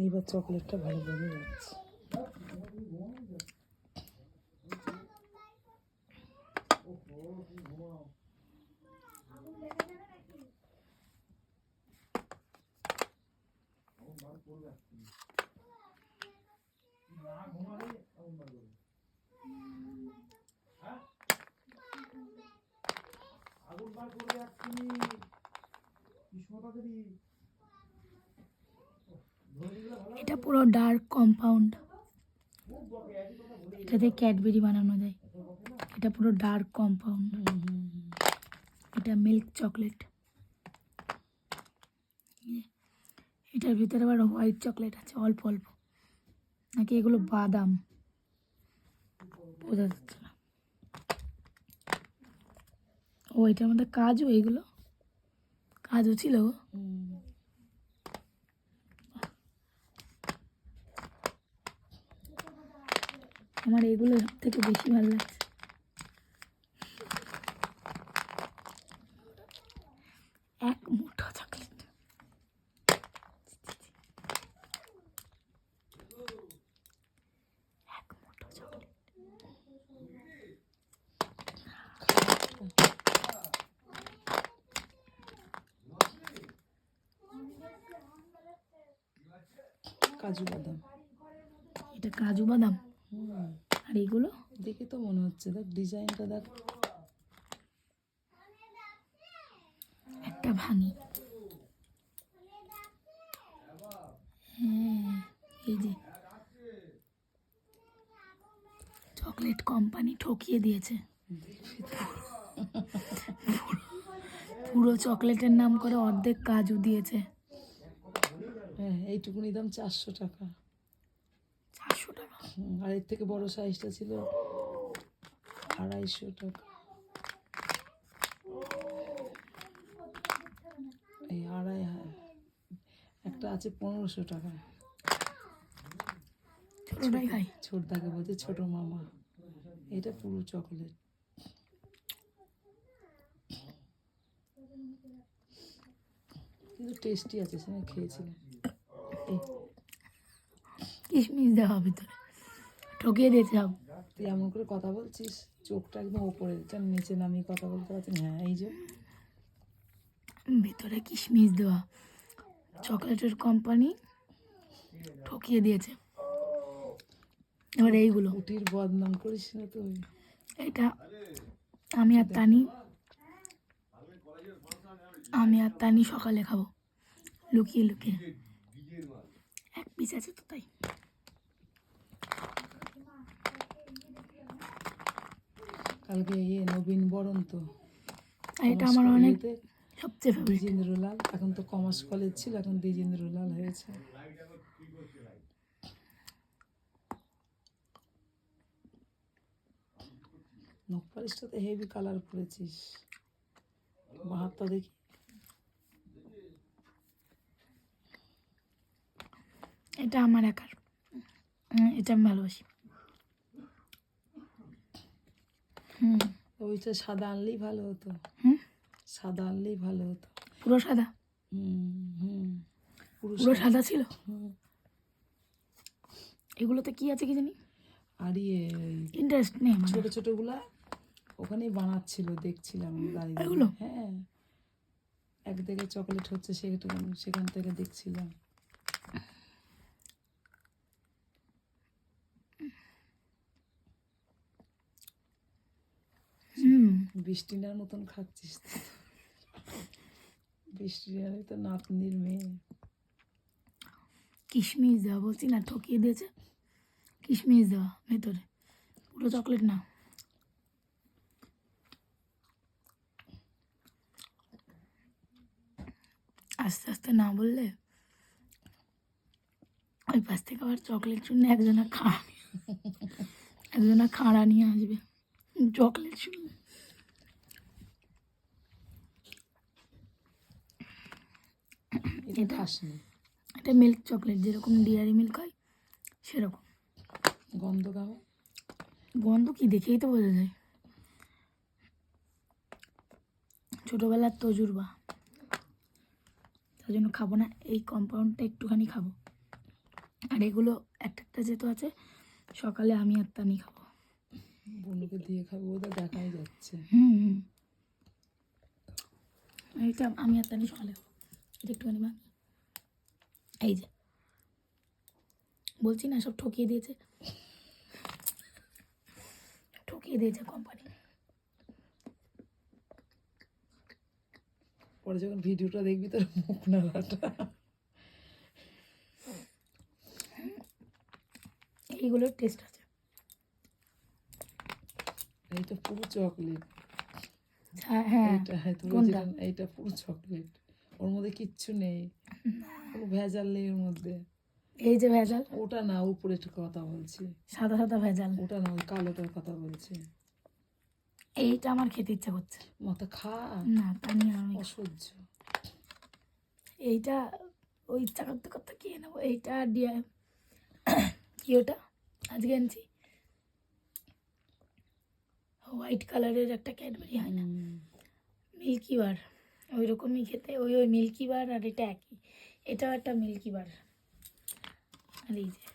এইবার চকলেটটা ভালো বোঝা যাচ্ছে। এটা পুরো ডার্ক কম্পাউন্ড, এটাতে ক্যাডবেরি বানানো যায়। এটা পুরো ডার্ক কম্পাউন্ড, এটা মিল্ক চকলেট। এটার ভিতরে আবার হোয়াইট চকলেট আছে অল্প অল্প, নাকি এগুলো বাদাম বোঝা যাচ্ছে না। ও এটার মধ্যে কাজু, এইগুলো কাজু ছিল। আমার এগুলো সব থেকে বেশি ভালো লাগছে। এক মুঠো চকলেট, এক মুঠো চকলেট। কাজু বাদাম, এটা কাজু বাদাম। আর এগুলো দেখে তো মনে হচ্ছে, দেখ ডিজাইনটা দেখ। একটা ভাঙি, হ্যাঁ এই যে চকলেট কোম্পানি ঠকিয়ে দিয়েছে। পুরো চকলেটের নাম করে অর্ধেক কাজু দিয়েছে। হ্যাঁ, এইটুকুনি দাম 400 টাকা। 400 টাকা? আর এর থেকে বড় সাইজটা ছিল 250 টাকা। এই আড়াই, একটা আছে 1500 টাকা। ছোটটাই খাই। ছোটদাকে বলছে ছোট মামা। এটা পুরো চকলেট। কিন্তু টেস্টি আছে, সে খেয়েছিলাম। কিশমিশ দেওয়া ভিতরে, ঠকিয়ে দিয়েছে সব। তুই এমন করে কথা বলছিস, চোখটা একদম ওপরে, নিচে নামিয়ে কথা বলতে পারছিস। হ্যাঁ, এই যে ভিতরে কিশমিশ দেওয়া, চকলেটের কোম্পানি ঠকিয়ে দিয়েছে। এবার এইগুলো কুটির বদনাম করিস না তুই। এটা আমি আর তানি সকালে খাবো লুকিয়ে লুকিয়ে। এক পিস আছে তো তাই। কালকে নবীন বরণ তো, এটা আমার অনেক সবচেয়ে ফেভারিট। দ্বিজেন্দ্রলাল, এখন তো কমার্স কলেজ ছিল, এখন দ্বিজেন্দ্রলাল হয়েছে। নখ পালিশটা তো হেভি কালার করেছিস, বাহাতটা দেখি। এটা আমার একার, এটা আমি ভালোবাসি। ওইটা সাদা আনলেই ভালো হতো। সাদা আনলেই ভালো হতো। পুরো সাদা? পুরো সাদা ছিল। এগুলোতে কি আছে কি জানি। আর ইন্টারেস্ট নেই। ছোট ছোটগুলা ওখানেই বানাচ্ছিল, দেখছিলাম দাঁড়িয়ে। এগুলো? হ্যাঁ, একদিকে চকলেট হচ্ছে, সেখান থেকে দেখছিলাম। বৃষ্টিনার মতন খাচ্ছিস। বৃষ্টিনার তো নাতনির মেয়ে। কিশমিশ দেওয়া, বলছি না ঠকিয়ে দিয়েছে। কিশমিশ দেওয়া ভেতরে, পুরো চকলেট না। আস্তে আস্তে না বললে ওই পাশ থেকে আবার চকলেট শুনে একজনা খাড়া নিয়ে আসবে চকলেট শুনলে। এটা মিল্ক চকলেট, যেরকম ডেয়ারি মিল্ক হয় সেরকম। গন্ধ গাও, গন্ধ কি দেখেই তো বোঝা যায়। ছোটোবেলার তজুরবা, তার জন্য খাবো না। এই কম্পাউন্ডটা একটুখানি খাবো, আর এগুলো একটা একটা যেহেতু আছে, সকালে আমি আর তানি খাবো। বনুকে দিয়ে খাবো, ওটা দেখাই যাচ্ছে। হুম, এইটা আমি আর তানি সকালে খাবো। এটা একটুখানি মা, এই যে বলছি না, সব ঠকিয়ে দিয়েছে, ঠকিয়ে দিয়েছে কোম্পানি। পরে যখন ভিডিওটা দেখবি তোর মুখ নাড়াটা। এইগুলোর টেস্ট আছে। এইটা পুরো চকলেট। হ্যাঁ, এইটা হ্যাঁ, তোর কোনটা? এইটা পুরো চকলেট, ওর মধ্যে কিচ্ছু নেই, কোনো ভেজাল নেই ওর মধ্যে। এই যে ভেজাল, ওটা না, উপরে একটু কথা বলছি, সাদা সাদা ভেজাল। ওটা না, ওই কালোটার কথা বলছি। এইটা আমার খেতে ইচ্ছা করছে মাথা খা, না, তানি আমি অসহ্য। এইটা ওই ইচ্ছা করতে করতে খেয়ে নেবো। এইটা ডিয়া কি ওটা আজকে আনছি, হোয়াইট কালারের একটা ক্যাডবেরি হয় না, মিল্কি বার, ওই রকমই খেতে, ওই ওই মিল্কি বার, আর এটা একই, এটাও একটা মিল্কি বার। আর এই যে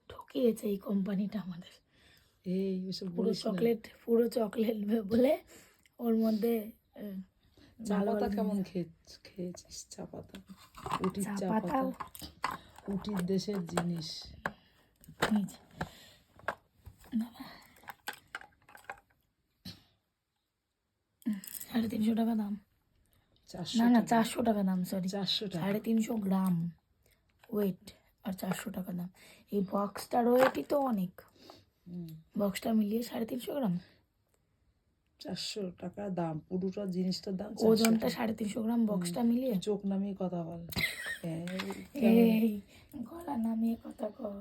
ঠকিয়েছে এই কোম্পানিটা আমাদের, এই ওসব পুরো বলিস না। চকলেট, পুরো চকলেট বলে ওর মধ্যে চা ভালো পাতা ভালো কেমন খেয়েছিস? চা পাতা, উটির চা চা পাতা, পাতা, উটির দেশের জিনিস। এই যে, বাবা, 350 টাকা দাম, 400 না না টাকা, 400 টাকা দাম, সরি 400 টাকা। 350 গ্রাম ওয়েট, আর 400 টাকা দাম। এই বক্সটার ওয়েটই তো অনেক, বক্সটা মিলিয়ে 350 গ্রাম, 400 টাকা দাম, পুরোটা জিনিসটার দাম 400 ওজনটা টাকা। 350 গ্রাম, বক্সটা মিলিয়ে। চোখ নামিয়ে কথা বল। এই গলা নামিয়ে কথা কর,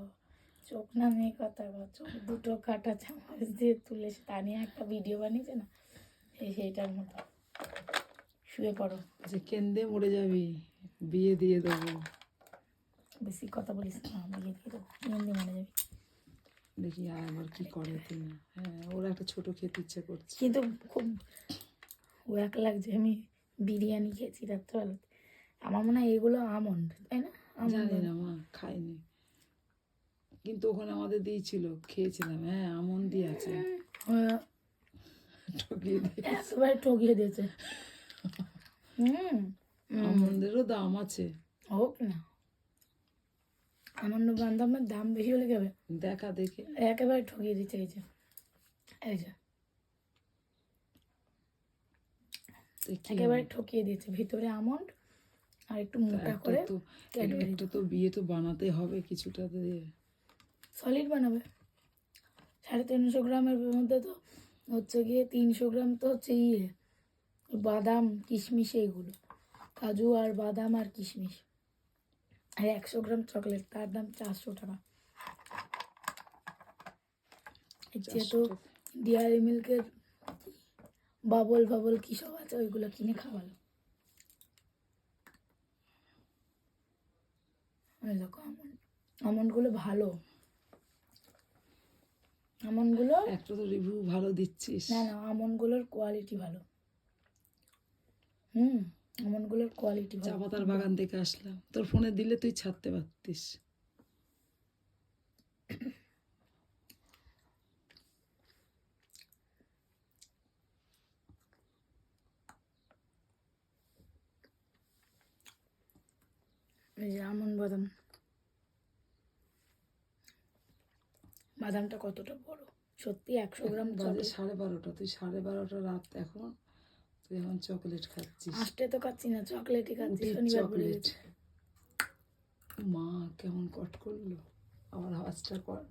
চোখ নামিয়ে কথা কর, চোখ দুটো কাটা চামচ দিয়ে তুলে তানিয়া একটা ভিডিও বানিয়েছে না, সেইটার মতো শুয়ে পড়ো, যে কেন্দে মরে যাবি, বিয়ে দিয়ে দেবো। বেশি কথা বলিস না, বিয়ে দিয়ে দেবো, এমনি মারা যাবি। দেখি আর আমার কি করে তুমি। হ্যাঁ, ওর একটা ছোট খেতে ইচ্ছে করছে। কিন্তু খুব ওয়াক লাগছে, আমি বিরিয়ানি খেয়েছি রাত্রেবেলাতে, আমার মনে হয় এগুলো আমন্ড, তাই না? জানি না মা, খাইনি, কিন্তু ওখানে আমাদের দিয়েছিল, খেয়েছিলাম। হ্যাঁ, আমন্ডি আছে। ঠকিয়ে দিয়ে, একেবারে ঠকিয়ে দিয়েছে। আমন্ডেরও দাম আছে। হোক না, আমন্ড বাদামের দাম বেশি হলে কি হবে? দেখা দেখে একেবারে ঠকিয়ে দিচ্ছে। এই যে, এই যে দেখি। একেবারে ঠকিয়ে দিয়েছে, ভিতরে আমন্ড আর একটু মোটা করে ক্যাডবেরি, একটা তো বিয়ে তো বানাতে হবে কিছুটা দিয়ে। সলিড বানাবে। 350 গ্রামের মধ্যে তো হচ্ছে গিয়ে 300 গ্রাম তো হচ্ছে বাদাম কিশমিশ, এইগুলো কাজু আর বাদাম আর কিশমিশ, আর 100 গ্রাম চকলেট, তার দাম 400 টাকা। যেহেতু ডিয়ারি মিল্কের বাবল বাবল কী সব আছে, ওইগুলো কিনে খাওয়ালো। ওই দেখো আমন্ডগুলো ভালো, আমন্ডগুলো একটা তো রিভিউ ভালো দিচ্ছিস। না না, আমন্ডগুলোর কোয়ালিটি ভালো। আমন্ডগুলোর কোয়ালিটি চা ভালো। পাতার বাগান থেকে আসলাম, তোর ফোনে দিলে তুই ছাড়তে পারতিস। এই যে আমন্ড বাদাম, বাদামটা কতটা বড় সত্যি, 100 গ্রাম বাজে চকলেট। 12:30, তুই 12:30 রাত এখন, তুই এখন চকলেট খাচ্ছিস। আসতে তো খাচ্ছি না, চকলেটই খাচ্ছি, উটির শনিবার পড়ে চকলেট। গেছে। মা কেমন কট করলো, আবার আওয়াজটা কর।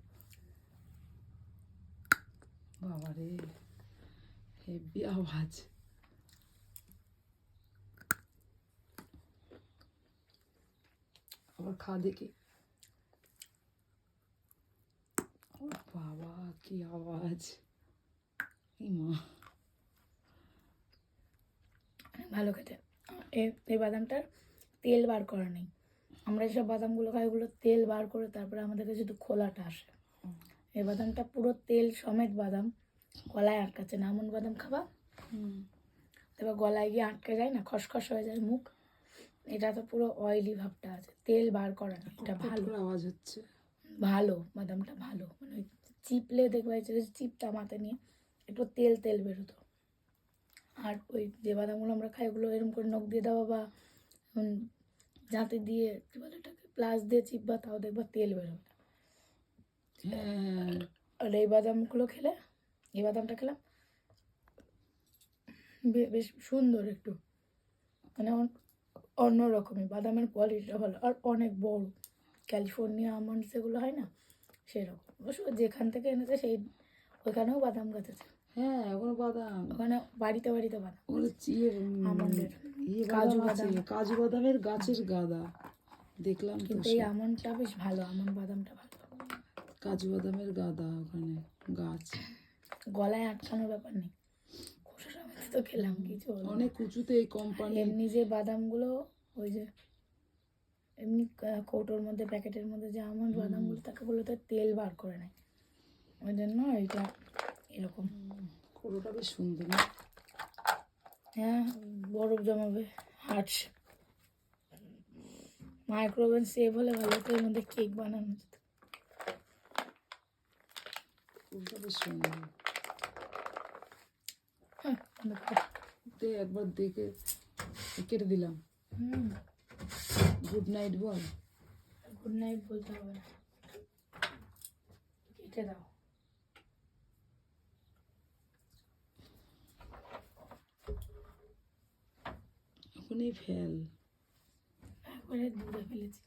বাবারে, হেভি আওয়াজ। আবার খা দেখি। ও বাবা, কি আওয়াজ! এই মা, ভালো খেতে। এই বাদামটার তেল বার করা নেই, আমরা যেসব বাদামগুলো খাই ওগুলো তেল বার করে তারপরে আমাদেরকে শুধু খোলাটা আসে। এই বাদামটা পুরো তেল সমেত বাদাম, গলায় আটকাচ্ছে না, আমন্ড বাদাম খাবা, হুম। তারপর গলায় গিয়ে আটকে যায় না, খসখস হয়ে যায় মুখ। এটা তো পুরো অয়েলি ভাবটা আছে, তেল বার করা না, এটা ফট ভালো। করে আওয়াজ হচ্ছে। ভালো বাদামটা ভালো, মানে ওই চিপলে দেখবে যে চিপটা মাথায় নিয়ে একটু তেল তেল বেরোতো। আর ওই যে বাদামগুলো আমরা খাই ওগুলো এরকম করে নখ দিয়ে দেওয়া বা যাতে দিয়ে কী বলে এটাকে প্লাস দিয়ে চিপবা, তাও দেখবা তেল বেরোবে না। হ্যাঁ, আর এই বাদামগুলো খেলে, এই বাদামটা খেলাম বেশ সুন্দর একটু, মানে অন্য রকমের বাদামের কোয়ালিটিটা ভালো আর অনেক বড়। ক্যালিফোর্নিয়া আমন্ড যেগুলো হয় না সেরকম, অবশ্য যেখান থেকে এনেছে সেই ওইখানেও বাদাম গাছ আছে, হ্যাঁ, ওখানে বাদাম, ওখানে বাড়িতে বাড়িতে বাদাম, ওখানে আমন্ডের, ইয়ে কাজু বাদাম আছে, বাদাম। কাজু বাদামের গাছের গাদা দেখলাম তো। কিন্তু এই আমন্ডটা বেশ ভালো, আমন্ড বাদামটা ভালো। কাজু বাদামের গাদা ওখানে গাছ, গলায় আটকানোর ব্যাপার নেই, খোসার মধ্যে তো খেলাম কিছু হলো না। অনেক উঁচুতে এই কোম্পানি। এমনি যে বাদামগুলো ওই যে এমনি কৌটোর মধ্যে প্যাকেটের মধ্যে যে আমন্ড বাদামগুলো তাকে বলে তো তেল বার করে নেয়, ওই জন্য এটা এরকম। কোটোটা বেশ সুন্দর না? হ্যাঁ, বরফ জমাবে, হার্ট মাইক্রোওভেন সেভ হলে ভালো, তো এর মধ্যে কেক বানানো যেত। কোটোটা বেশ সুন্দর। হ্যাঁ, একবার দেখে কেটে দিলাম। গুড নাইট বল। গুড নাইট বলতে হবে না, কেটে দাও। এখনই ফেল। একবারে দূরে ফেলেছি।